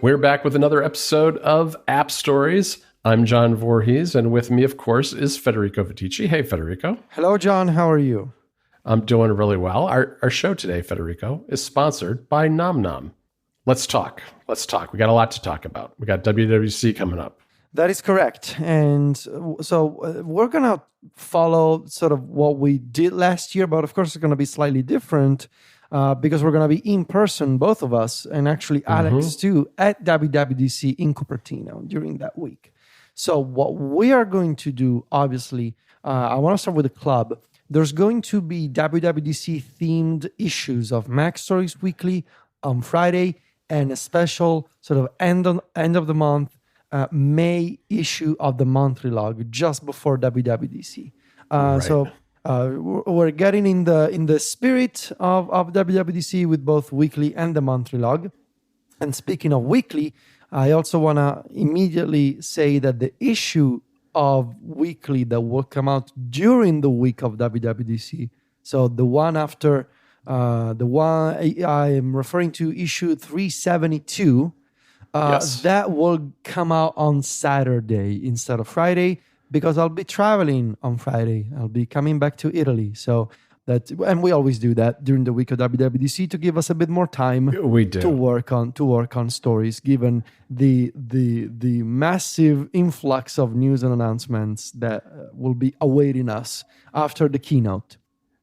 We're back with another episode of App Stories. I'm John Voorhees, and with me, of course, is Federico Viticci. Hey, Federico. Hello, John. How are you? I'm doing really well. Our show today, Federico, is sponsored by Nom Nom. Let's talk. We got a lot to talk about. We got WWDC coming up. That is correct. And so we're going to follow sort of what we did last year, but of course it's going to be slightly different because we're going to be in person, both of us, and actually Alex too, at WWDC in Cupertino during that week. So what we are going to do, obviously, I want to start with the club. There's going to be WWDC themed issues of Mac Stories Weekly on Friday and a special sort of end of the month May issue of the monthly log just before WWDC. Right. So we're getting in the spirit of WWDC with both weekly and the monthly log. And speaking of weekly, I also want to immediately say that the issue of weekly that will come out during the week of WWDC, so the one after the one I am referring to, issue 372, Yes. That will come out on Saturday instead of Friday because I'll be traveling on Friday. I'll be coming back to Italy. So and we always do that during the week of WWDC to give us a bit more time to work on stories, given the massive influx of news and announcements that will be awaiting us after the keynote.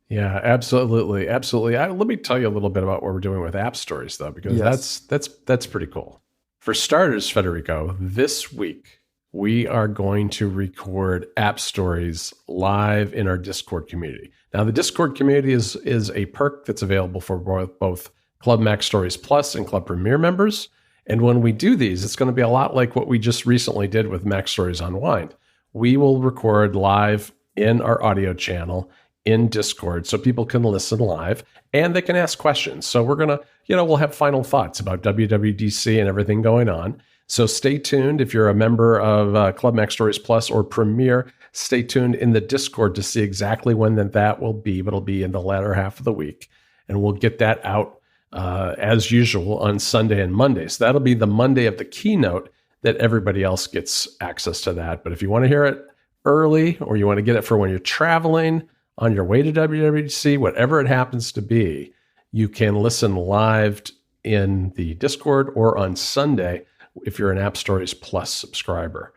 Yeah, absolutely. Let me tell you a little bit about what we're doing with App Stories, though, because that's pretty cool. For starters, Federico, this week we are going to record App Stories live in our Discord community. Now, the Discord community is a perk that's available for both Club Mac Stories Plus and Club Premier members. And when we do these, it's going to be a lot like what we just recently did with Mac Stories Unwind. We will record live in our audio channel in Discord so people can listen live and they can ask questions. So we're going to, we'll have final thoughts about WWDC and everything going on. So stay tuned. If you're a member of Club Mac Stories Plus or Premier, stay tuned in the Discord to see exactly when that will be, but it'll be in the latter half of the week. And we'll get that out as usual on Sunday and Monday. So that'll be the Monday of the keynote that everybody else gets access to that. But if you want to hear it early or you want to get it for when you're traveling, on your way to WWDC, whatever it happens to be, you can listen live in the Discord or on Sunday if you're an App Stories Plus subscriber.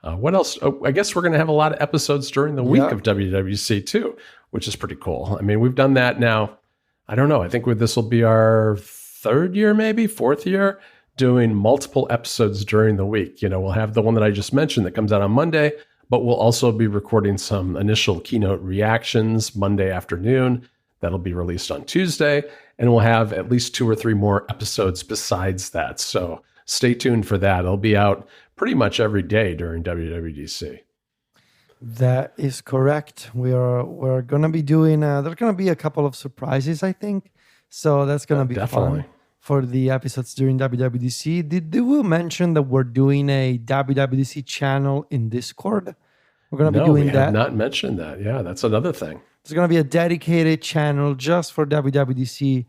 What else? Oh, I guess we're going to have a lot of episodes during the week of WWDC too, which is pretty cool. I mean, we've done that now. I don't know. I think this will be our fourth year, doing multiple episodes during the week. We'll have the one that I just mentioned that comes out on Monday, but we'll also be recording some initial keynote reactions Monday afternoon. That'll be released on Tuesday, and we'll have at least 2 or 3 more episodes besides that. So stay tuned for that. It'll be out pretty much every day during WWDC. That is correct. We're going to be doing, there's going to be a couple of surprises, I think. So that's going to be fun for the episodes during WWDC. Did we mention that we're doing a WWDC channel in Discord? We're going to be doing that. No, we have not mentioned that. Yeah, that's another thing. There's going to be a dedicated channel just for WWDC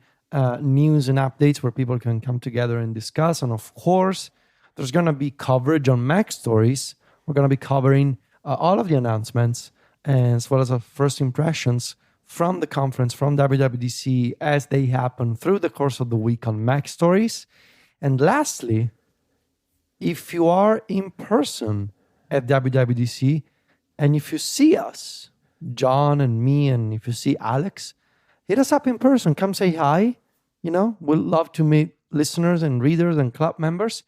news and updates where people can come together and discuss. And of course, there's going to be coverage on Mac Stories. We're going to be covering all of the announcements as well as our first impressions from the conference, from WWDC, as they happen through the course of the week on Mac Stories. And lastly, if you are in person at WWDC, and if you see us, John and me, and if you see Alex, hit us up in person. Come say hi. We'd love to meet listeners and readers and club members.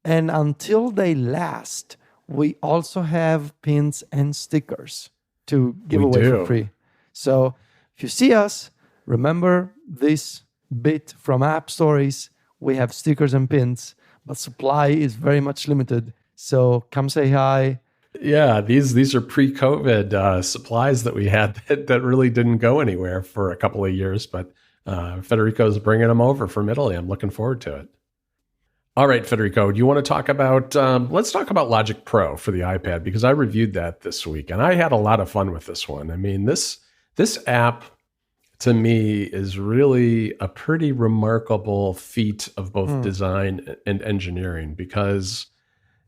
And until they last, we also have pins and stickers to give away for free. So if you see us, remember this bit from App Stories. We have stickers and pins, but supply is very much limited. So come say hi. Yeah, these are pre-COVID supplies that we had that really didn't go anywhere for a couple of years, but Federico's bringing them over from Italy. I'm looking forward to it. All right, Federico, do you want to talk about, let's talk about Logic Pro for the iPad, because I reviewed that this week and I had a lot of fun with this one. I mean, this app to me is really a pretty remarkable feat of both design and engineering, because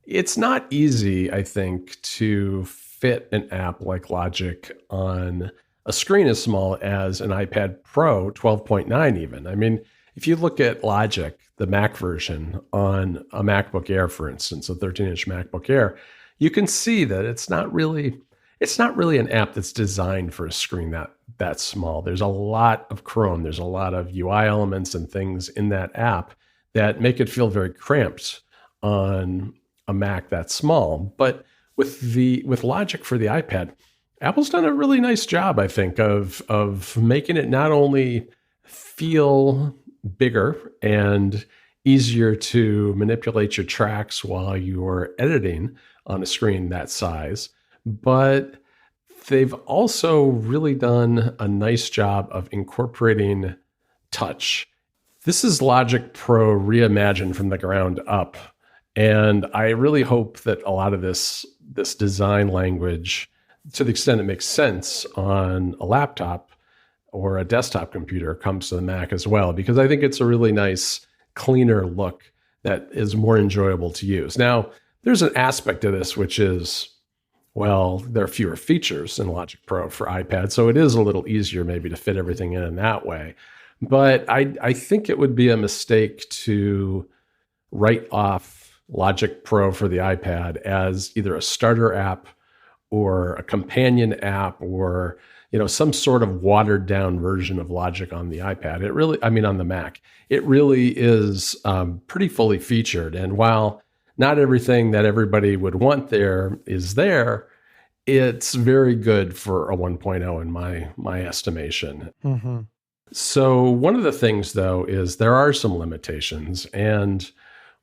it's not easy, I think, to fit an app like Logic on a screen as small as an iPad Pro 12.9 even. I mean, if you look at Logic, the Mac version on a MacBook Air, for instance, a 13-inch MacBook Air, you can see that it's not really an app that's designed for a screen that small. There's a lot of Chrome, there's a lot of UI elements and things in that app that make it feel very cramped on a Mac that small. But with Logic for the iPad, Apple's done a really nice job, I think, of making it not only feel bigger and easier to manipulate your tracks while you're editing on a screen that size, but they've also really done a nice job of incorporating touch. This is Logic Pro reimagined from the ground up. And I really hope that a lot of this design language, to the extent it makes sense on a laptop or a desktop computer, comes to the Mac as well, because I think it's a really nice, cleaner look that is more enjoyable to use. Now, there's an aspect of this which is, well, there are fewer features in Logic Pro for iPad, so it is a little easier maybe to fit everything in that way. But I think it would be a mistake to write off Logic Pro for the iPad as either a starter app or a companion app or some sort of watered down version of Logic on the iPad. On the Mac. It really is pretty fully featured. And while not everything that everybody would want there is there, it's very good for a 1.0 in my estimation. Mm-hmm. So one of the things, though, is there are some limitations. And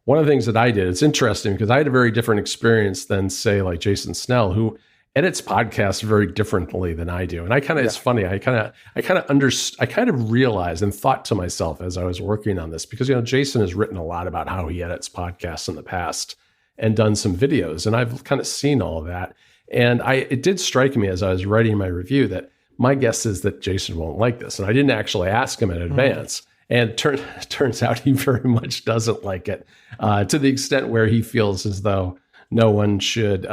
one of the things that I did, it's interesting because I had a very different experience than, say, like Jason Snell, who edits podcasts very differently than I do. And it's funny, I kind of realized and thought to myself as I was working on this, because, Jason has written a lot about how he edits podcasts in the past and done some videos. And I've kind of seen all of that. And it did strike me as I was writing my review that my guess is that Jason won't like this. And I didn't actually ask him in advance. And turns out he very much doesn't like it, to the extent where he feels as though no one should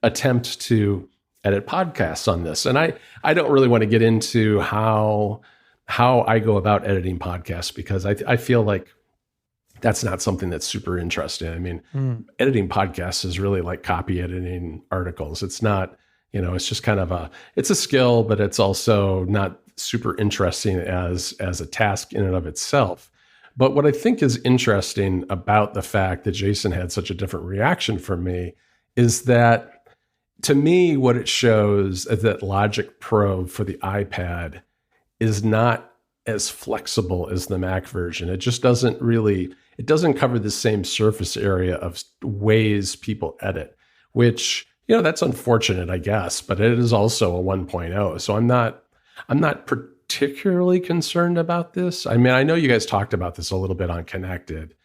attempt to edit podcasts on this. And I don't really want to get into how I go about editing podcasts, because I feel like that's not something that's super interesting. I mean, editing podcasts is really like copy editing articles. It's not, it's just kind of it's a skill, but it's also not super interesting as a task in and of itself. But what I think is interesting about the fact that Jason had such a different reaction from me is that, to me, what it shows is that Logic Pro for the iPad is not as flexible as the Mac version. It just doesn't cover the same surface area of ways people edit, which, that's unfortunate, I guess, but it is also a 1.0. So I'm not particularly concerned about this. I mean, I know you guys talked about this a little bit on Connected,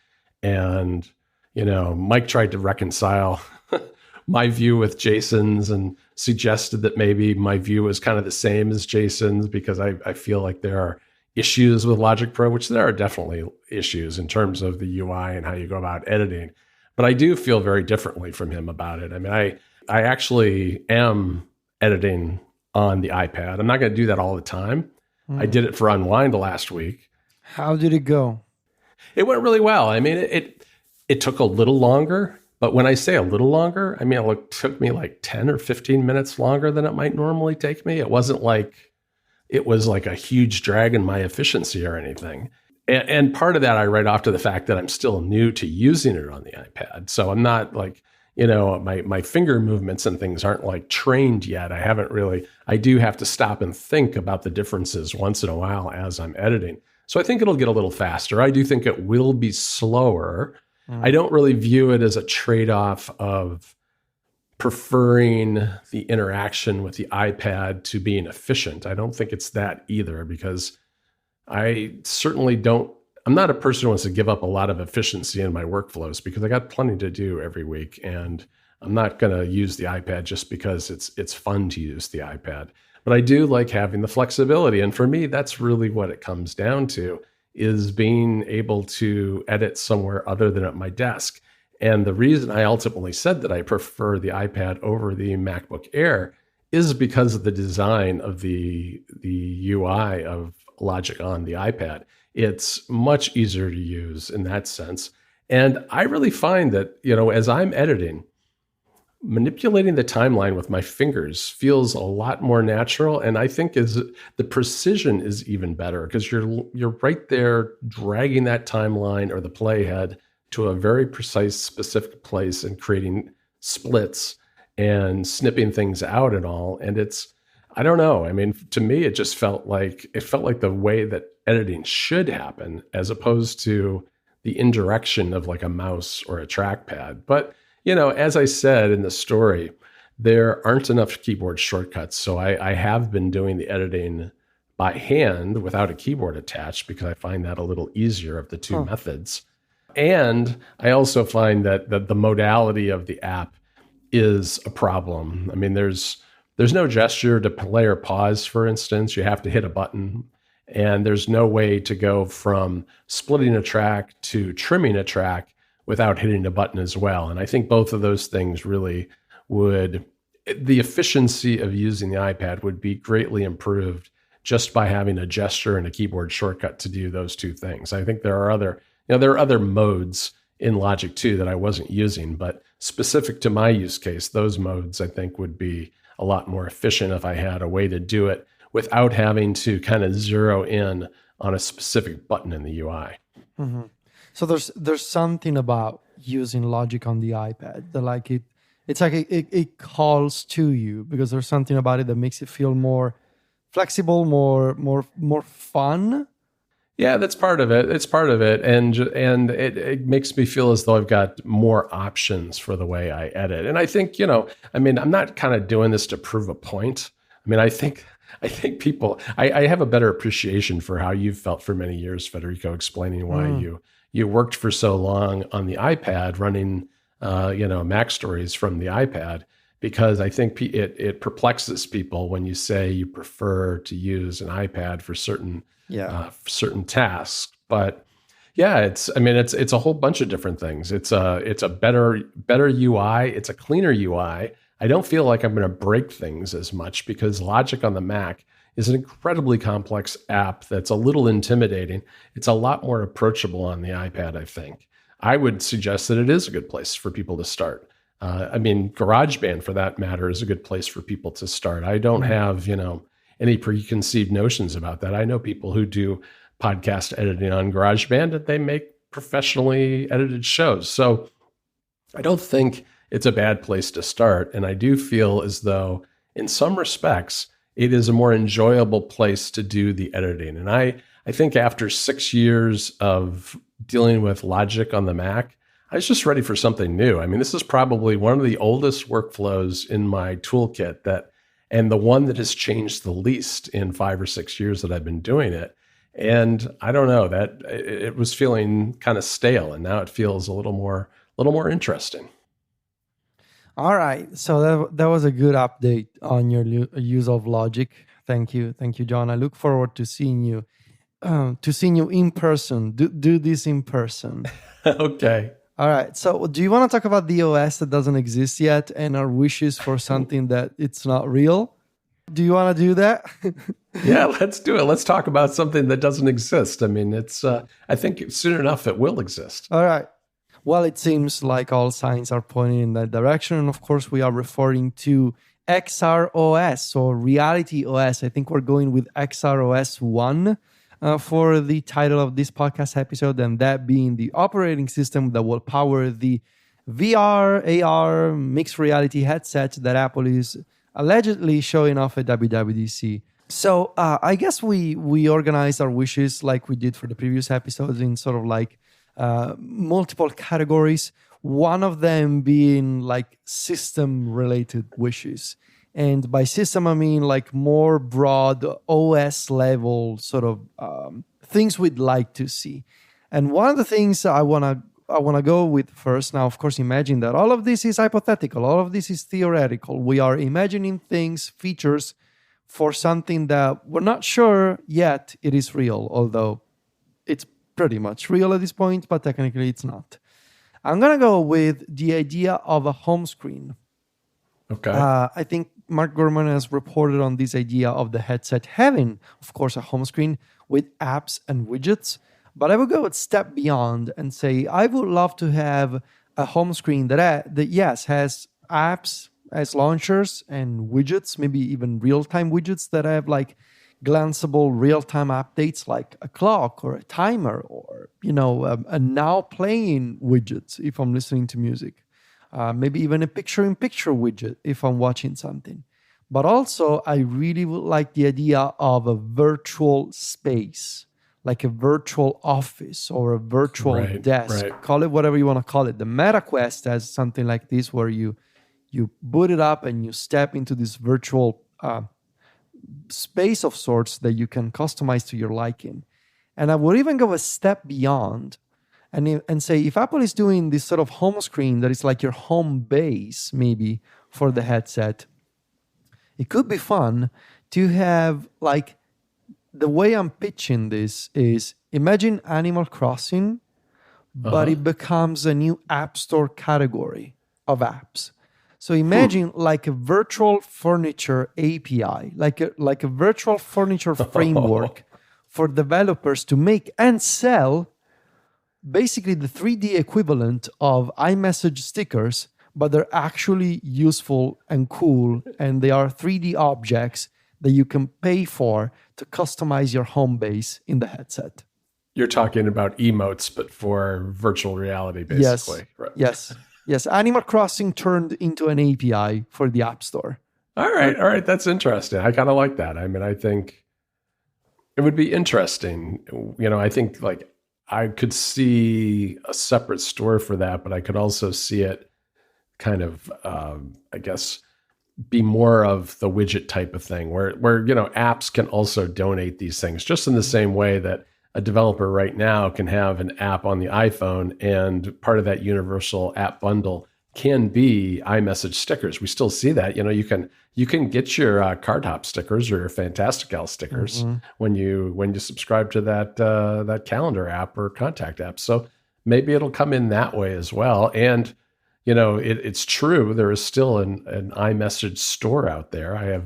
and, Mike tried to reconcile my view with Jason's and suggested that maybe my view is kind of the same as Jason's, because I feel like there are issues with Logic Pro, which there are definitely issues in terms of the UI and how you go about editing. But I do feel very differently from him about it. I mean, I actually am editing on the iPad. I'm not going to do that all the time. I did it for Unwind last week. How did it go? It went really well. I mean, it took a little longer, but when I say a little longer, I mean, it took me like 10 or 15 minutes longer than it might normally take me. It wasn't like it was like a huge drag in my efficiency or anything. And part of that I write off to the fact that I'm still new to using it on the iPad. So I'm not like, my finger movements and things aren't like trained yet. I do have to stop and think about the differences once in a while as I'm editing. So I think it'll get a little faster. I do think it will be slower. I don't really view it as a trade-off of preferring the interaction with the iPad to being efficient. I don't think it's that either, because I'm not a person who wants to give up a lot of efficiency in my workflows, because I got plenty to do every week, and I'm not going to use the iPad just because it's fun to use the iPad. But I do like having the flexibility. And for me, that's really what it comes down to, is being able to edit somewhere other than at my desk. And the reason I ultimately said that I prefer the iPad over the MacBook Air is because of the design of the UI of Logic on the iPad. It's much easier to use in that sense. And I really find that, as I'm editing, manipulating the timeline with my fingers feels a lot more natural, and I think the precision is even better because you're right there dragging that timeline or the playhead to a very precise, specific place and creating splits and snipping things out and all. And I don't know. I mean, to me, it just felt like the way that editing should happen, as opposed to the indirection of like a mouse or a trackpad. But as I said in the story, there aren't enough keyboard shortcuts. So I have been doing the editing by hand without a keyboard attached because I find that a little easier of the two methods. And I also find that the modality of the app is a problem. I mean, there's no gesture to play or pause, for instance. You have to hit a button. And there's no way to go from splitting a track to trimming a track without hitting a button as well. And I think both of those things really the efficiency of using the iPad would be greatly improved just by having a gesture and a keyboard shortcut to do those two things. I think there are other modes in Logic too that I wasn't using, but specific to my use case, those modes I think would be a lot more efficient if I had a way to do it without having to kind of zero in on a specific button in the UI. Mm-hmm. So there's something about using Logic on the iPad that it calls to you, because there's something about it that makes it feel more flexible, more fun. Yeah, that's part of it. It's part of it, and it makes me feel as though I've got more options for the way I edit. And I think I'm not kind of doing this to prove a point. I mean, I think people, I have a better appreciation for how you've felt for many years, Federico, explaining why you worked for so long on the iPad running, Mac stories from the iPad, because I think it perplexes people when you say you prefer to use an iPad for certain tasks. But yeah, it's a whole bunch of different things. It's a better UI. It's a cleaner UI. I don't feel like I'm going to break things as much because Logic on the Mac is an incredibly complex app that's a little intimidating. It's a lot more approachable on the iPad, I think. I would suggest that it is a good place for people to start. GarageBand, for that matter, is a good place for people to start. I don't have, any preconceived notions about that. I know people who do podcast editing on GarageBand and they make professionally edited shows. So I don't think it's a bad place to start. And I do feel as though, in some respects, it is a more enjoyable place to do the editing. And I think after 6 years of dealing with Logic on the Mac, I was just ready for something new. I mean, this is probably one of the oldest workflows in my toolkit and the one that has changed the least in 5 or 6 years that I've been doing it. And I don't know, that it was feeling kind of stale, and now it feels a little more interesting. All right, so that was a good update on your use of Logic. Thank you, John. I look forward to seeing you in person. Do this in person. Okay. All right. So, do you want to talk about the OS that doesn't exist yet and our wishes for something that it's not real? Do you want to do that? Yeah, let's do it. Let's talk about something that doesn't exist. I mean, I think soon enough it will exist. All right. Well, it seems like all signs are pointing in that direction. And of course, we are referring to xrOS or Reality OS. I think we're going with xrOS 1 for the title of this podcast episode, and that being the operating system that will power the VR, AR, mixed reality headset that Apple is allegedly showing off at WWDC. So I guess we organized our wishes like we did for the previous episodes in sort of like multiple categories, one of them being like system related wishes. And by system, I mean like more broad OS level sort of things we'd like to see. And one of the things I want to go with first, now, of course, imagine that all of this is hypothetical. All of this is theoretical. We are imagining things, features for something that we're not sure yet it is real, although it's pretty much real at this point, but technically it's not. I'm going to go with the idea of a home screen. Okay. I think Mark Gurman has reported on this idea of the headset having, of course, a home screen with apps and widgets. But I would go a step beyond and say I would love to have a home screen that yes, has apps as launchers and widgets, maybe even real-time widgets that have like glanceable real-time updates like a clock or a timer or, a now playing widget if I'm listening to music. Maybe even a picture-in-picture widget if I'm watching something. But also, I really would like the idea of a virtual space, like a virtual office or a virtual desk. Right. Call it whatever you want to call it. The MetaQuest has something like this where you boot it up and you step into this virtual space of sorts that you can customize to your liking. And I would even go a step beyond and say, if Apple is doing this sort of home screen that is like your home base, maybe for the headset, it could be fun to have like, the way I'm pitching this is imagine Animal Crossing, but it becomes a new App Store category of apps. So imagine like a virtual furniture API, like a virtual furniture framework for developers to make and sell basically the 3D equivalent of iMessage stickers, but they're actually useful and cool, and they are 3D objects that you can pay for to customize your home base in the headset. You're talking about emotes, but for virtual reality, basically. Yes. Right. Yes. Animal Crossing turned into an API for the App Store. All right. That's interesting. I kind of like that. I mean, I think it would be interesting. I think like I could see a separate store for that, but I could also see it kind of, I guess, be more of the widget type of thing where apps can also donate these things just in the same way that a developer right now can have an app on the iPhone, and part of that universal app bundle can be iMessage stickers. We still see that. You can get your Card Hop stickers or your Fantastical stickers when you subscribe to that calendar app or contact app. So maybe it'll come in that way as well. And it's true. There is still an iMessage store out there. I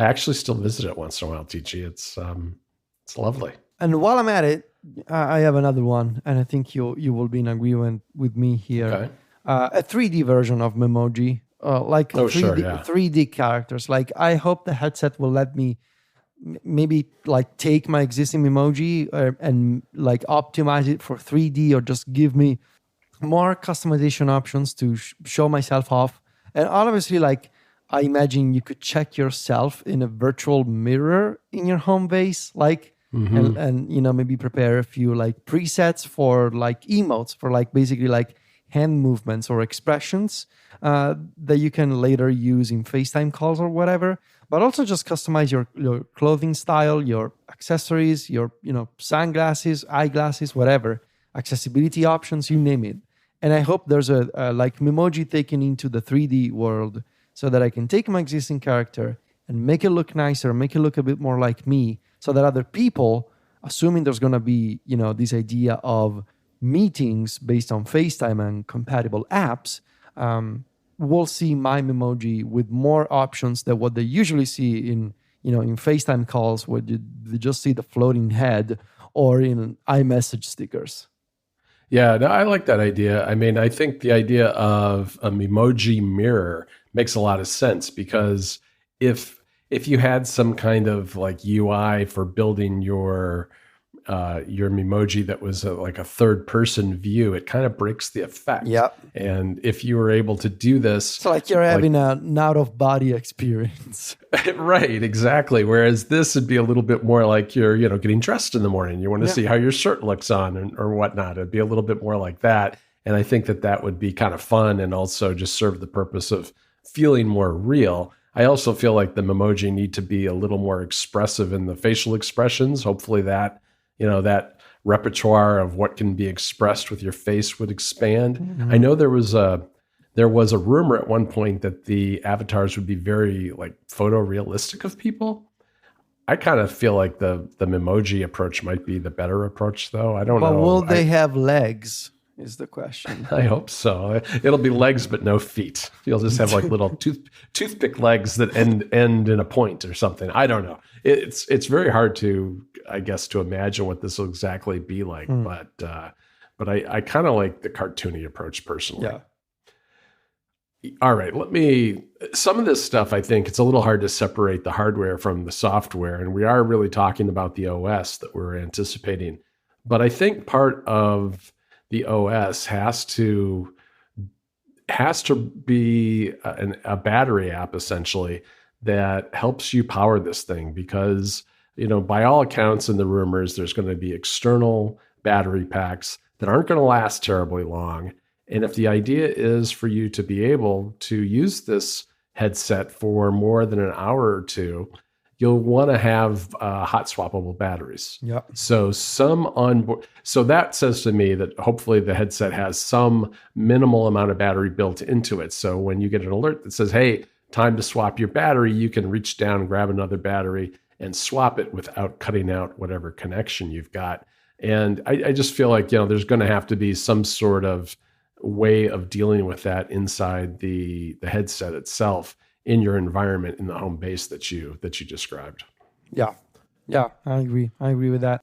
actually still visit it once in a while, TG. It's lovely. And while I'm at it, I have another one, and I think you will be in agreement with me here. Okay. A 3D version of Memoji, 3D characters. Like, I hope the headset will let me maybe like take my existing Memoji and like optimize it for 3D, or just give me more customization options to show myself off. And obviously, like, I imagine you could check yourself in a virtual mirror in your home base, like, and maybe prepare a few like presets for like emotes, for like basically like hand movements or expressions that you can later use in FaceTime calls or whatever. But also just customize your clothing style, your accessories, your sunglasses, eyeglasses, whatever, accessibility options, you name it. And I hope there's a like Memoji taken into the 3D world, so that I can take my existing character and make it look nicer, make it look a bit more like me, so that other people, assuming there's going to be, this idea of meetings based on FaceTime and compatible apps, will see my Memoji with more options than what they usually see in FaceTime calls, where they just see the floating head, or in iMessage stickers. Yeah, no, I like that idea. I mean, I think the idea of a Memoji mirror makes a lot of sense, because if you had some kind of like UI for building your Memoji that was like a third person view, it kind of breaks the effect. Yep. And if you were able to do this, so like you're having an out of body experience. Right, exactly. Whereas this would be a little bit more like you're, getting dressed in the morning. You want to see how your shirt looks on or whatnot. It'd be a little bit more like that. And I think that would be kind of fun, and also just serve the purpose of feeling more real. I also feel like the Memoji need to be a little more expressive in the facial expressions. Hopefully that repertoire of what can be expressed with your face would expand. I know there was a rumor at one point that the avatars would be very like photorealistic of people. I kind of feel like the Memoji approach might be the better approach, though. I don't But know. will they have legs? Is the question. I hope so. It'll be legs but no feet. You'll just have like little toothpick legs that end in a point or something. I don't know. It's very hard to, I guess, to imagine what this will exactly be like. But I kind of like the cartoony approach personally. Yeah. All right, some of this stuff, I think it's a little hard to separate the hardware from the software. And we are really talking about the OS that we're anticipating. But I think part of the OS has to be a battery app, essentially, that helps you power this thing. Because, by all accounts in the rumors, there's going to be external battery packs that aren't going to last terribly long. And if the idea is for you to be able to use this headset for more than an hour or two, you'll want to have hot swappable batteries. Yeah. So so that says to me that hopefully the headset has some minimal amount of battery built into it. So when you get an alert that says, hey, time to swap your battery, you can reach down, grab another battery and swap it without cutting out whatever connection you've got. And I just feel like, there's going to have to be some sort of way of dealing with that inside the headset itself in your environment in the home base that you described. Yeah, I agree with that.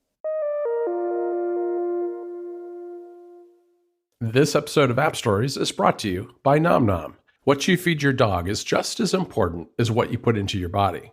This episode of App Stories is brought to you by Nom Nom. What you feed your dog is just as important as what you put into your body.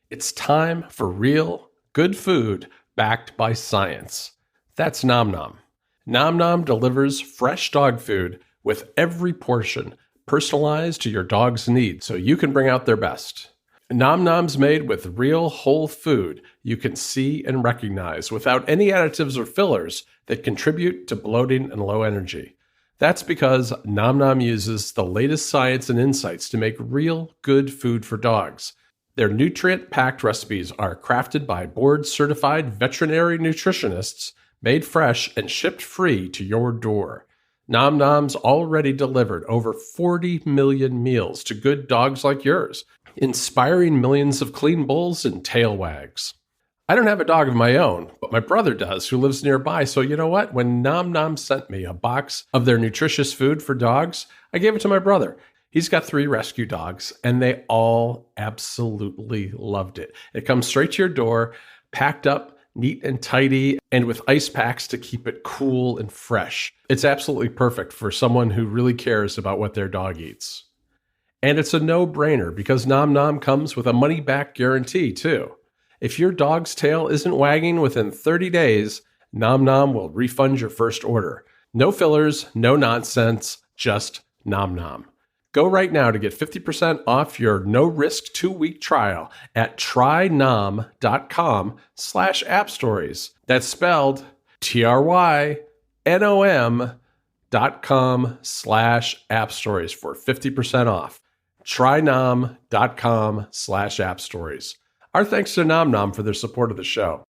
It's time for real, good food backed by science. That's Nom Nom. Nom Nom delivers fresh dog food with every portion personalized to your dog's needs so you can bring out their best. Nom Nom's made with real whole food you can see and recognize without any additives or fillers that contribute to bloating and low energy. That's because Nom Nom uses the latest science and insights to make real good food for dogs. Their nutrient-packed recipes are crafted by board-certified veterinary nutritionists, made fresh and shipped free to your door. Nom Nom's already delivered over 40 million meals to good dogs like yours, inspiring millions of clean bowls and tail wags. I don't have a dog of my own, but my brother does, who lives nearby. So you know what? When Nom Nom sent me a box of their nutritious food for dogs, I gave it to my brother. He's got 3 rescue dogs, and they all absolutely loved it. It comes straight to your door, packed up, neat and tidy, and with ice packs to keep it cool and fresh. It's absolutely perfect for someone who really cares about what their dog eats. And it's a no-brainer because Nom Nom comes with a money-back guarantee, too. If your dog's tail isn't wagging within 30 days, Nom Nom will refund your first order. No fillers, no nonsense, just Nom Nom. Go right now to get 50% off your no-risk 2-week trial at trynom.com/appstories. That's spelled trynom.com/appstories for 50% off. trynom.com/appstories. Our thanks to Nom Nom for their support of the show.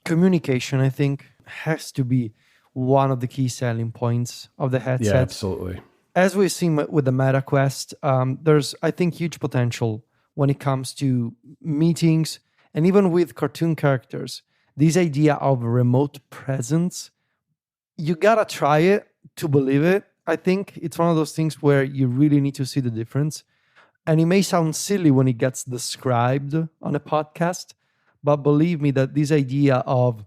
Communication, I think, has to be one of the key selling points of the headset. Yeah, absolutely. As we've seen with the Meta Quest, there's, I think, huge potential when it comes to meetings and even with cartoon characters. This idea of remote presence, you gotta try it to believe it. I think it's one of those things where you really need to see the difference. And it may sound silly when it gets described on a podcast, but believe me that this idea of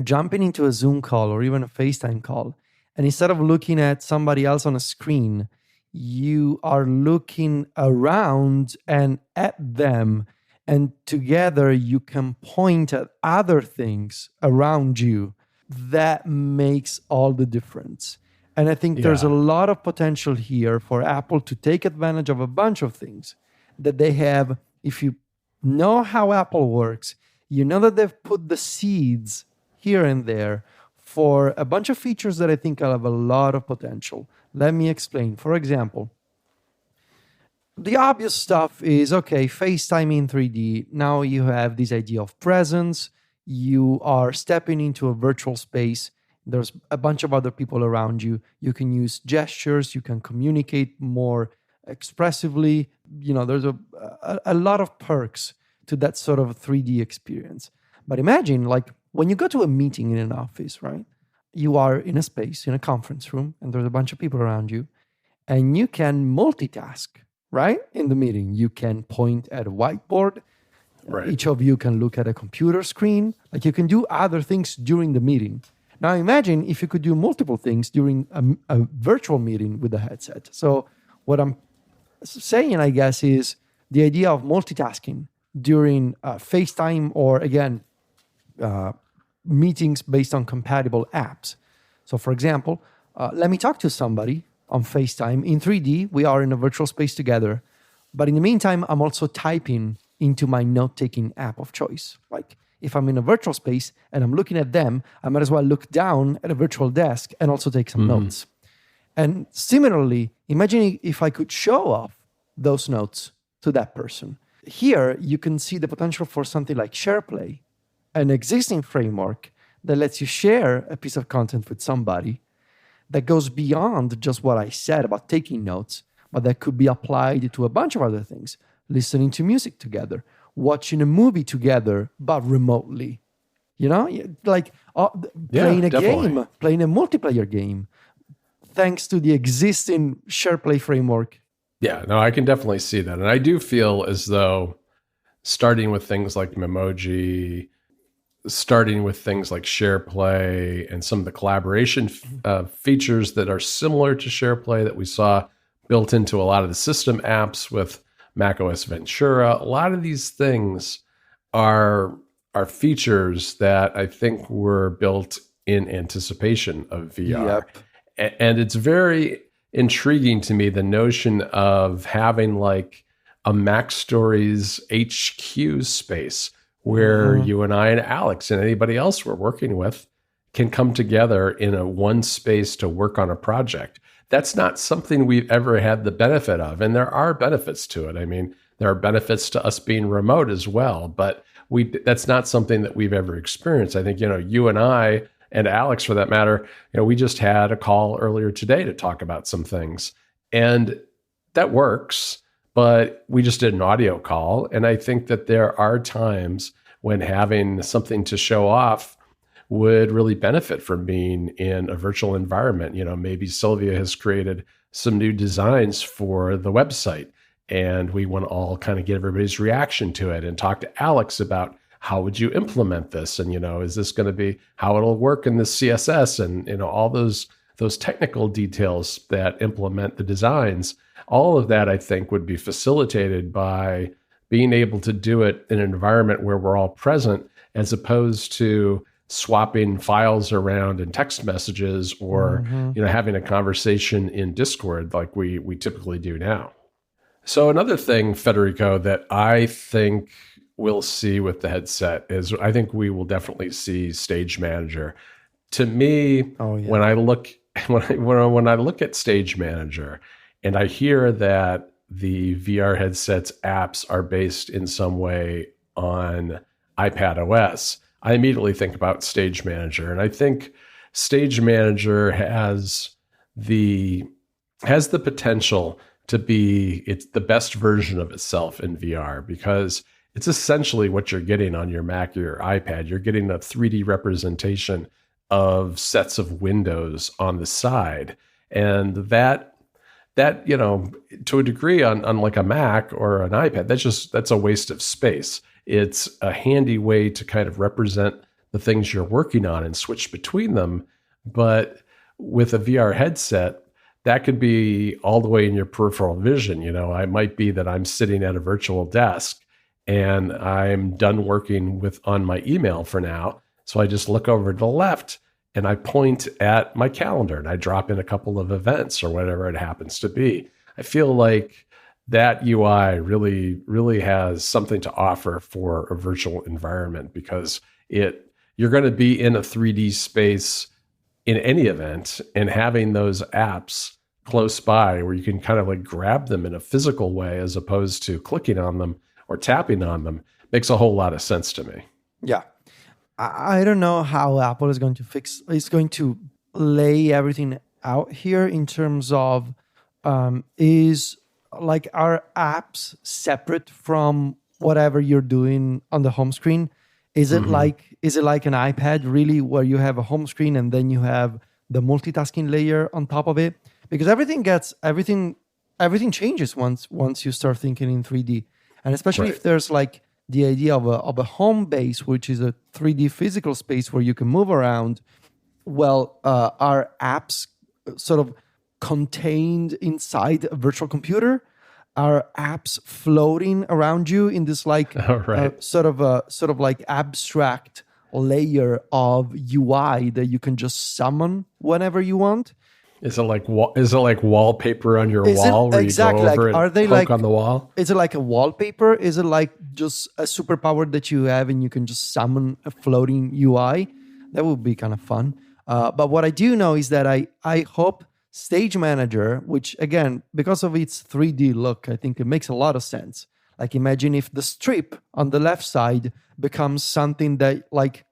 jumping into a Zoom call or even a FaceTime call, and instead of looking at somebody else on a screen, you are looking around and at them, and together you can point at other things around you. That makes all the difference. And I think there's a lot of potential here for Apple to take advantage of a bunch of things that they have. If you know how Apple works, you know that they've put the seeds here and there for a bunch of features that I think have a lot of potential. Let me explain. For example, the obvious stuff is, okay, FaceTime in 3D. Now you have this idea of presence. You are stepping into a virtual space. There's a bunch of other people around you. You can use gestures. You can communicate more expressively. There's a lot of perks to that sort of 3D experience. But imagine, like, when you go to a meeting in an office, right? You are in a space, in a conference room, and there's a bunch of people around you, and you can multitask, right? In the meeting, you can point at a whiteboard. Right. Each of you can look at a computer screen. Like, you can do other things during the meeting. Now imagine if you could do multiple things during a virtual meeting with a headset. So what I'm saying, I guess, is the idea of multitasking during FaceTime or, again, meetings based on compatible apps. So for example, let me talk to somebody on FaceTime in 3D. We are in a virtual space together. But in the meantime, I'm also typing into my note-taking app of choice. Like, if I'm in a virtual space and I'm looking at them, I might as well look down at a virtual desk and also take some notes. And similarly, imagine if I could show off those notes to that person. Here, you can see the potential for something like SharePlay, an existing framework that lets you share a piece of content with somebody that goes beyond just what I said about taking notes, but that could be applied to a bunch of other things. Listening to music together, watching a movie together, but remotely. Like playing a game, playing a multiplayer game, thanks to the existing SharePlay framework. Yeah, no, I can definitely see that. And I do feel as though starting with things like Memoji, starting with things like SharePlay and some of the collaboration features that are similar to SharePlay that we saw built into a lot of the system apps with macOS Ventura. A lot of these things are features that I think were built in anticipation of VR. Yep. And it's very intriguing to me, the notion of having like a Mac Stories HQ space where you and I and Alex and anybody else we're working with can come together in a one space to work on a project. That's not something we've ever had the benefit of. And there are benefits to it. I mean, there are benefits to us being remote as well, but that's not something that we've ever experienced. I think, you and I and Alex, for that matter, we just had a call earlier today to talk about some things. And that works, but we just did an audio call. And I think that there are times when having something to show off would really benefit from being in a virtual environment. Maybe Sylvia has created some new designs for the website, and we want to all kind of get everybody's reaction to it and talk to Alex about how would you implement this? And, is this going to be how it'll work in the CSS and, all those technical details that implement the designs. All of that, I think, would be facilitated by being able to do it in an environment where we're all present, as opposed to swapping files around in text messages or having a conversation in Discord like we typically do now. So another thing, Federico, that I think we'll see with the headset is I think we will definitely see Stage Manager. To me, when I look at Stage Manager and I hear that the VR headset's apps are based in some way on iPad OS, I immediately think about Stage Manager. And I think Stage Manager has the potential to be the best version of itself in VR, because it's essentially what you're getting on your Mac or your iPad. You're getting a 3D representation of sets of windows on the side. And that to a degree on like a Mac or an iPad, that's a waste of space. It's a handy way to kind of represent the things you're working on and switch between them. But with a VR headset, that could be all the way in your peripheral vision. I might be that I'm sitting at a virtual desk and I'm done working on my email for now. So I just look over to the left and I point at my calendar and I drop in a couple of events or whatever it happens to be. I feel like that UI really, really has something to offer for a virtual environment, because you're going to be in a 3D space in any event, and having those apps close by where you can kind of like grab them in a physical way as opposed to clicking on them or tapping on them makes a whole lot of sense to me. Yeah. I don't know how Apple is going to lay everything out here in terms of is like are apps separate from whatever you're doing on the home screen? Is it like an iPad really, where you have a home screen and then you have the multitasking layer on top of it? Because everything changes once you start thinking in 3D, and especially if there's like the idea of a home base, which is a 3D physical space where you can move around. Well, are apps sort of contained inside a virtual computer? Are apps floating around you in this like sort of like abstract layer of UI that you can just summon whenever you want? Is it like wallpaper on your wall where exactly, you go over like, and are they poke like on the wall? Is it like a wallpaper? Is it like just a superpower that you have and you can just summon a floating UI? That would be kind of fun. But what I do know is that I hope Stage Manager, which again, because of its 3D look, I think it makes a lot of sense. Like imagine if the strip on the left side becomes something that like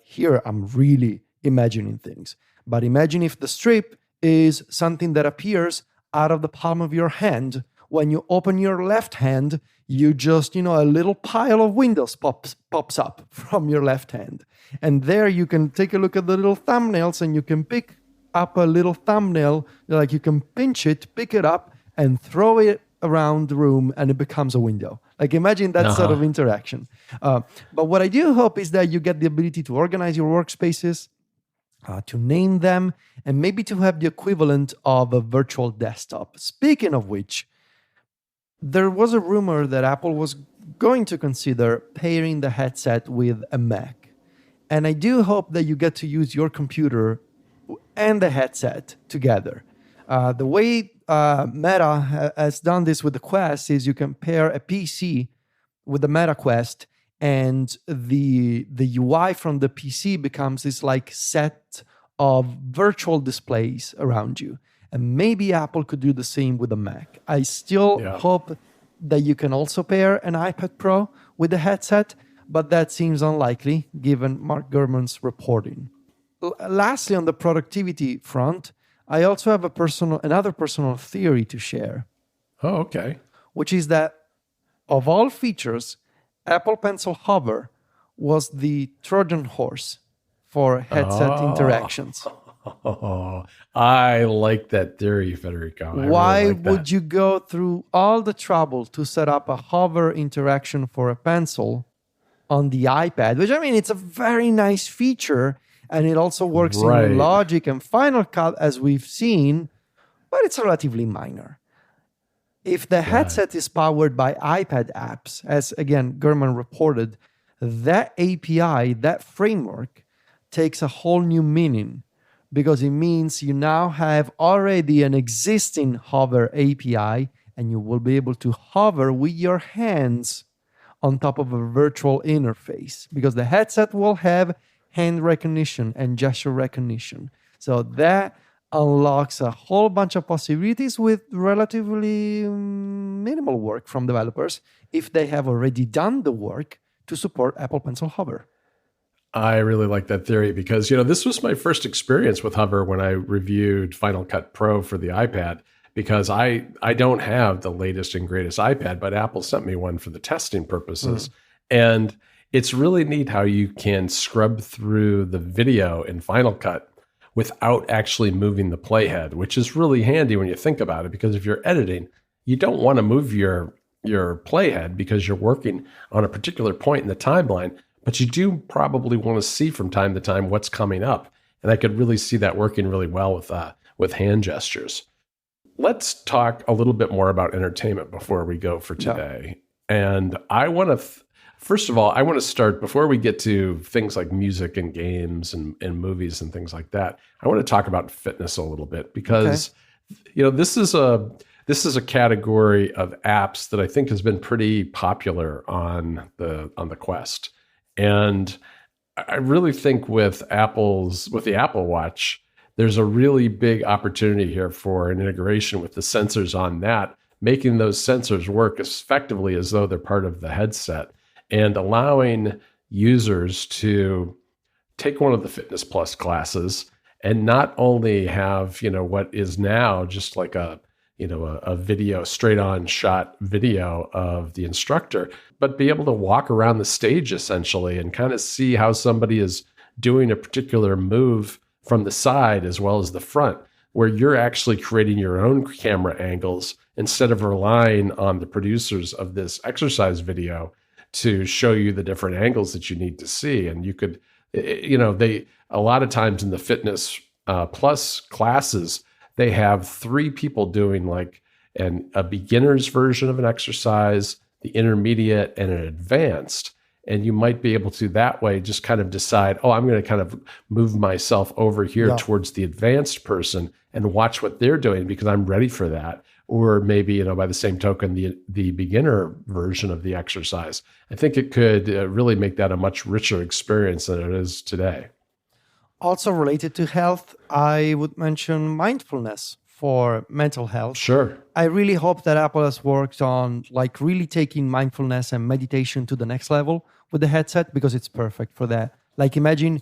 here I'm really imagining things. But imagine if the strip is something that appears out of the palm of your hand. When you open your left hand, you just, a little pile of windows pops up from your left hand. And there you can take a look at the little thumbnails and you can pick up a little thumbnail, like you can pinch it, pick it up and throw it around the room and it becomes a window. Like imagine that sort of interaction. But what I do hope is that you get the ability to organize your workspaces, to name them, and maybe to have the equivalent of a virtual desktop. Speaking of which, there was a rumor that Apple was going to consider pairing the headset with a Mac. And I do hope that you get to use your computer and the headset together. The way Meta has done this with the Quest is you can pair a PC with the Meta Quest, and the UI from the PC becomes this like set of virtual displays around you. And maybe Apple could do the same with the Mac. I still hope that you can also pair an iPad Pro with the headset, but that seems unlikely given Mark Gurman's reporting. Lastly, on the productivity front, I also have another personal theory to share. Oh, okay. Which is that of all features, Apple Pencil Hover was the Trojan horse for headset interactions. Oh, I like that theory, Federico. Why would you go through all the trouble to set up a hover interaction for a pencil on the iPad? Which, I mean, it's a very nice feature, and it also works in Logic and Final Cut, as we've seen, but it's relatively minor. If the headset is powered by iPad apps, as again, Gurman reported, that API, that framework, takes a whole new meaning, because it means you now have already an existing hover API, and you will be able to hover with your hands on top of a virtual interface, because the headset will have hand recognition and gesture recognition. So that unlocks a whole bunch of possibilities with relatively minimal work from developers if they have already done the work to support Apple Pencil Hover. I really like that theory because, this was my first experience with Hover when I reviewed Final Cut Pro for the iPad, because I don't have the latest and greatest iPad, but Apple sent me one for the testing purposes. And it's really neat how you can scrub through the video in Final Cut without actually moving the playhead, which is really handy when you think about it, because if you're editing, you don't want to move your playhead because you're working on a particular point in the timeline, but you do probably want to see from time to time what's coming up. And I could really see that working really well with hand gestures. Let's talk a little bit more about entertainment before we go for today. And I want to, first of all, I want to start, before we get to things like music and games and movies and things like that, I want to talk about fitness a little bit, because this is a category of apps that I think has been pretty popular on the Quest. And I really think with the Apple Watch, there's a really big opportunity here for an integration with the sensors on that, making those sensors work as effectively as though they're part of the headset, and allowing users to take one of the Fitness Plus classes and not only have, what is now just like a a video, straight on shot video of the instructor, but be able to walk around the stage essentially and kind of see how somebody is doing a particular move from the side as well as the front, where you're actually creating your own camera angles instead of relying on the producers of this exercise video to show you the different angles that you need to see. And you could, they, a lot of times in the fitness plus classes, they have 3 people doing like a beginner's version of an exercise, the intermediate, and an advanced. And you might be able to that way just kind of decide, oh, I'm going to kind of move myself over here towards the advanced person and watch what they're doing because I'm ready for that. Or maybe, by the same token, the beginner version of the exercise. I think it could really make that a much richer experience than it is today. Also related to health, I would mention mindfulness for mental health. Sure. I really hope that Apple has worked on like really taking mindfulness and meditation to the next level with the headset because it's perfect for that. Like imagine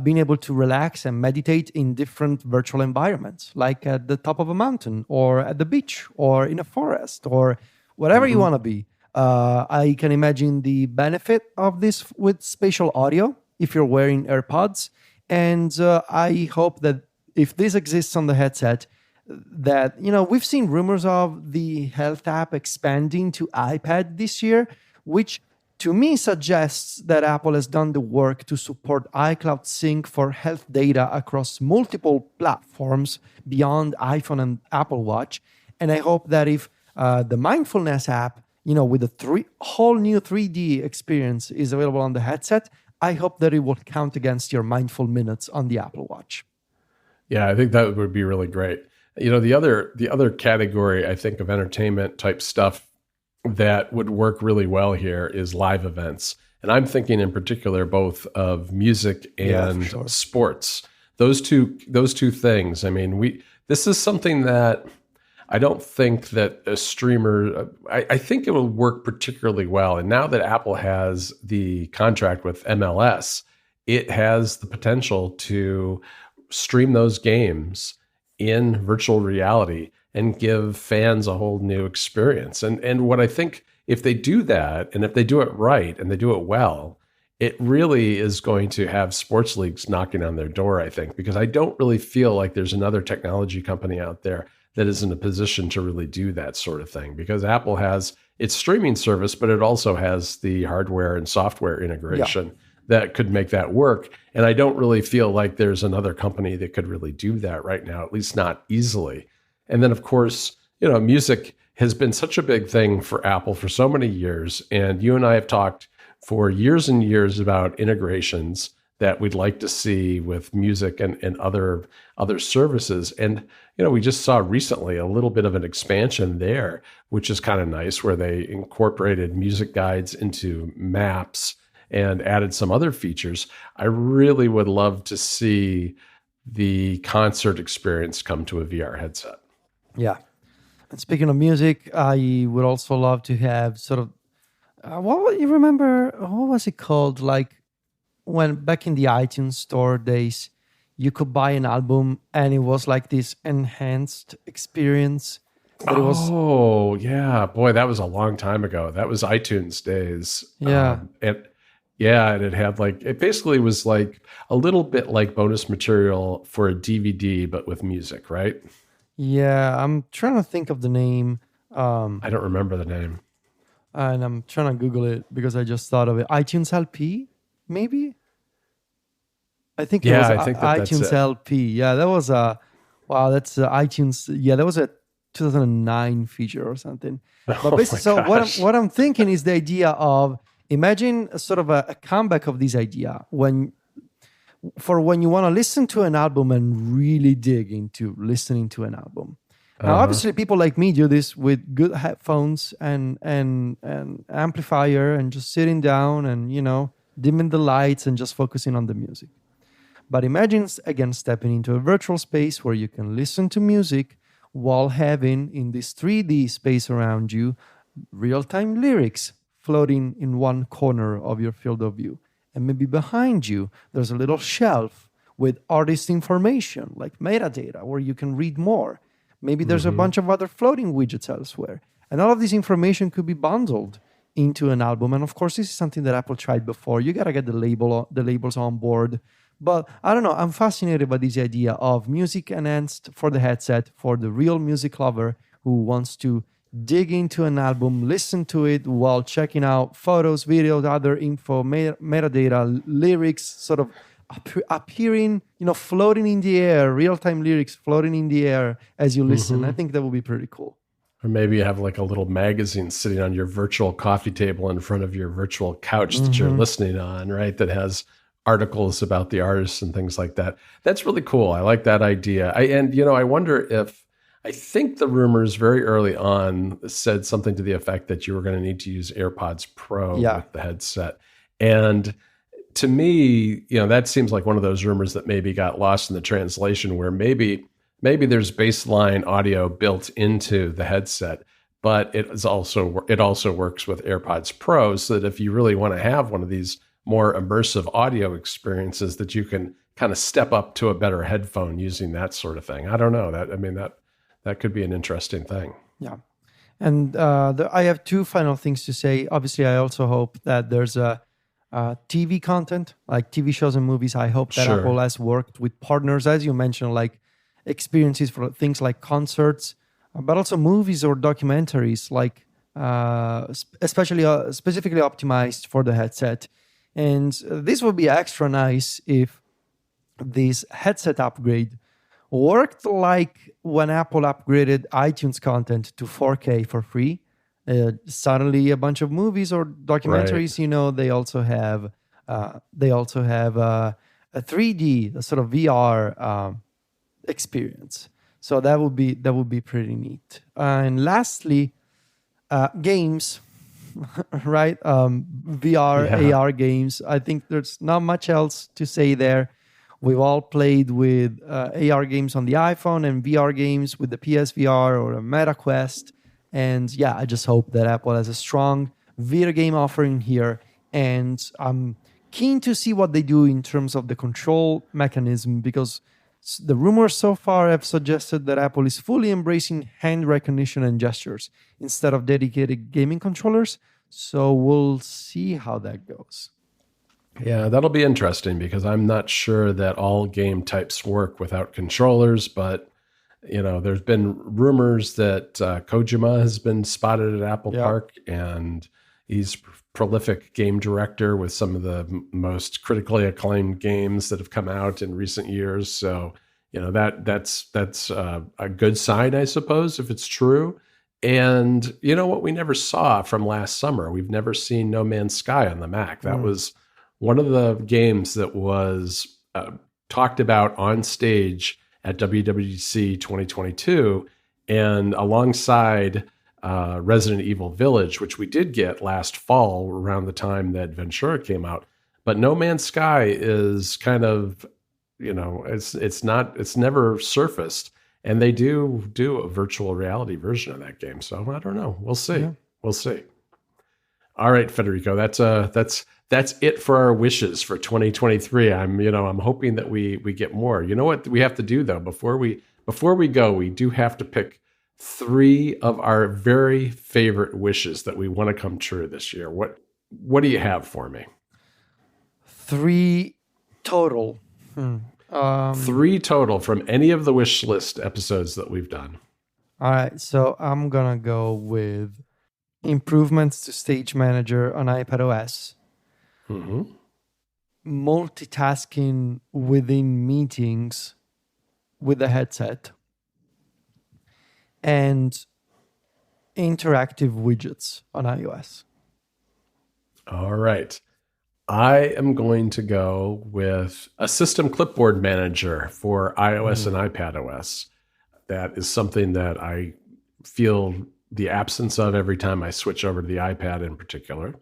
being able to relax and meditate in different virtual environments, like at the top of a mountain or at the beach or in a forest or whatever you want to be. I can imagine the benefit of this with spatial audio if you're wearing AirPods. And I hope that if this exists on the headset, that, we've seen rumors of the health app expanding to iPad this year, which to me suggests that Apple has done the work to support iCloud Sync for health data across multiple platforms beyond iPhone and Apple Watch. And I hope that if the Mindfulness app, with a whole new 3D experience is available on the headset, I hope that it will count against your mindful minutes on the Apple Watch. Yeah, I think that would be really great. The other category, I think, of entertainment type stuff that would work really well here is live events. And I'm thinking in particular both of music and sports. Those two things. I mean, this is something that I don't think that a streamer, I think it will work particularly well. And now that Apple has the contract with MLS, it has the potential to stream those games in virtual reality and give fans a whole new experience. And what I think, if they do that, and if they do it right and they do it well, it really is going to have sports leagues knocking on their door, I think, because I don't really feel like there's another technology company out there that is in a position to really do that sort of thing, because Apple has its streaming service, but it also has the hardware and software integration that could make that work. And I don't really feel like there's another company that could really do that right now, at least not easily. And then, of course, music has been such a big thing for Apple for so many years. And you and I have talked for years and years about integrations that we'd like to see with music and other services. And, we just saw recently a little bit of an expansion there, which is kind of nice, where they incorporated music guides into maps and added some other features. I really would love to see the concert experience come to a VR headset. Yeah. And speaking of music, I would also love to have sort of, what was it called? Like when back in the iTunes store days, you could buy an album and it was like this enhanced experience. Yeah. Boy, that was a long time ago. That was iTunes days. Yeah. And it had it basically was like a little bit like bonus material for a DVD, but with music, right? Yeah, I'm trying to think of the name. I don't remember the name. And I'm trying to Google it because I just thought of it. iTunes LP, maybe? I think it was iTunes LP. Yeah, that was that's iTunes. Yeah, that was a 2009 feature or something. But basically, so what I'm thinking is the idea of, imagine a sort of a comeback of this idea when you want to listen to an album and really dig into listening to an album. Now, obviously, people like me do this with good headphones and amplifier and just sitting down and, dimming the lights and just focusing on the music. But imagine, again, stepping into a virtual space where you can listen to music while having, in this 3D space around you, real-time lyrics floating in one corner of your field of view. And maybe behind you, there's a little shelf with artist information, like metadata, where you can read more. Maybe there's a bunch of other floating widgets elsewhere. And all of this information could be bundled into an album. And of course, this is something that Apple tried before. You got to get the labels on board. But I don't know, I'm fascinated by this idea of music enhanced for the headset, for the real music lover who wants to dig into an album, listen to it while checking out photos, videos, other info, metadata, lyrics, sort of appearing, floating in the air, real-time lyrics floating in the air as you listen. I think that would be pretty cool. Or maybe you have like a little magazine sitting on your virtual coffee table in front of your virtual couch that you're listening on, right? That has articles about the artists and things like that. That's really cool. I like that idea. I wonder if, I think the rumors very early on said something to the effect that you were going to need to use AirPods Pro with the headset. And to me, that seems like one of those rumors that maybe got lost in the translation, where maybe there's baseline audio built into the headset, but it also works with AirPods Pro, so that if you really want to have one of these more immersive audio experiences, that you can kind of step up to a better headphone using that sort of thing. I don't know. That could be an interesting thing. Yeah. And I have two final things to say. Obviously, I also hope that there's TV content, like TV shows and movies. I hope that Apple has worked with partners, as you mentioned, like experiences for things like concerts, but also movies or documentaries, like specifically optimized for the headset. And this would be extra nice if this headset upgrade worked like when Apple upgraded iTunes content to 4K for free. Suddenly, a bunch of movies or documentaries, they also have a 3D, a sort of VR experience. So that would be pretty neat. And lastly, games, right? VR, AR games. I think there's not much else to say there. We've all played with AR games on the iPhone and VR games with the PSVR or a Meta Quest. And yeah, I just hope that Apple has a strong video game offering here. And I'm keen to see what they do in terms of the control mechanism, because the rumors so far have suggested that Apple is fully embracing hand recognition and gestures instead of dedicated gaming controllers. So we'll see how that goes. Yeah, that'll be interesting, because I'm not sure that all game types work without controllers, but there's been rumors that Kojima has been spotted at Apple Park, and he's prolific game director with some of the most critically acclaimed games that have come out in recent years. So, that's a good sign, I suppose, if it's true. And what we never saw from last summer, we've never seen No Man's Sky on the Mac. That was one of the games that was talked about on stage at WWDC 2022, and alongside Resident Evil Village, which we did get last fall around the time that Ventura came out. But No Man's Sky is kind of, it's never surfaced, and they do a virtual reality version of that game. So I don't know. We'll see. Yeah. We'll see. All right, Federico, that's it for our wishes for 2023. I'm hoping that we get more. You know what we have to do, though? Before we go, we do have to pick 3 of our very favorite wishes that we want to come true this year. What do you have for me? 3 total. 3 total from any of the wish list episodes that we've done. All right, so I'm gonna go with improvements to Stage Manager on iPadOS. Multitasking within meetings with the headset, and interactive widgets on iOS. All right. I am going to go with a system clipboard manager for iOS and iPadOS. That is something that I feel the absence of every time I switch over to the iPad in particular.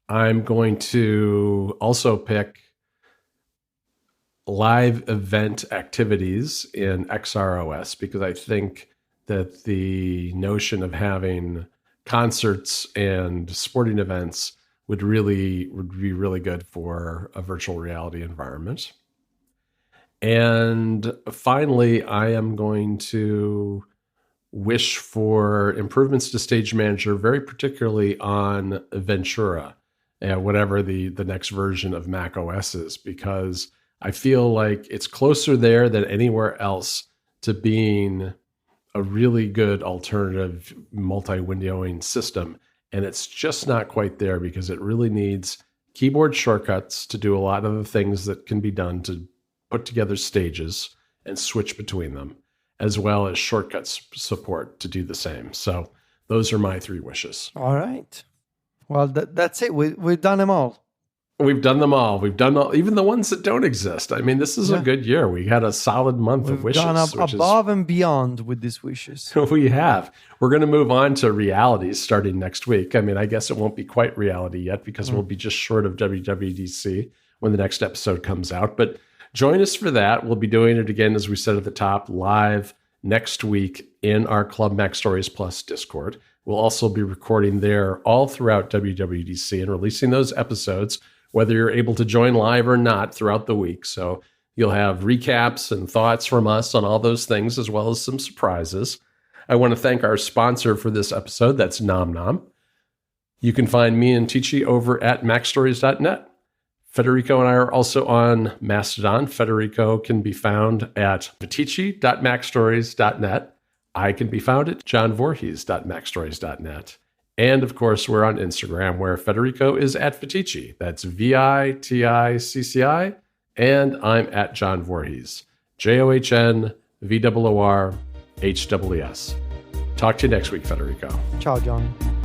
I'm going to also pick live event activities in xrOS, because I think that the notion of having concerts and sporting events would be really good for a virtual reality environment. And finally, I am going to wish for improvements to Stage Manager, very particularly on Ventura, whatever the next version of Mac OS is, because I feel like it's closer there than anywhere else to being a really good alternative multi-windowing system. And it's just not quite there because it really needs keyboard shortcuts to do a lot of the things that can be done to put together stages and switch between them, as well as shortcuts support to do the same. So those are my 3 wishes. All right. Well, that's it. We've done them all. We've done them all. We've done all, even the ones that don't exist. I mean, this is a good year. We had a solid month of wishes. We've gone above and beyond with these wishes. We have. We're going to move on to realities starting next week. I mean, I guess it won't be quite reality yet because we'll be just short of WWDC when the next episode comes out. But join us for that. We'll be doing it again, as we said at the top, live next week in our Club Mac Stories Plus Discord. We'll also be recording there all throughout WWDC and releasing those episodes, whether you're able to join live or not, throughout the week. So you'll have recaps and thoughts from us on all those things, as well as some surprises. I want to thank our sponsor for this episode. That's Nom Nom. You can find me and Ticci over at macstories.net. Federico and I are also on Mastodon. Federico can be found at ticci.macstories.net. I can be found at johnvorhees.macstories.net. And of course, we're on Instagram, where Federico is at Viticci. That's VITICCI. And I'm at John Voorhees. JOHNVOORHWES. Talk to you next week, Federico. Ciao, John.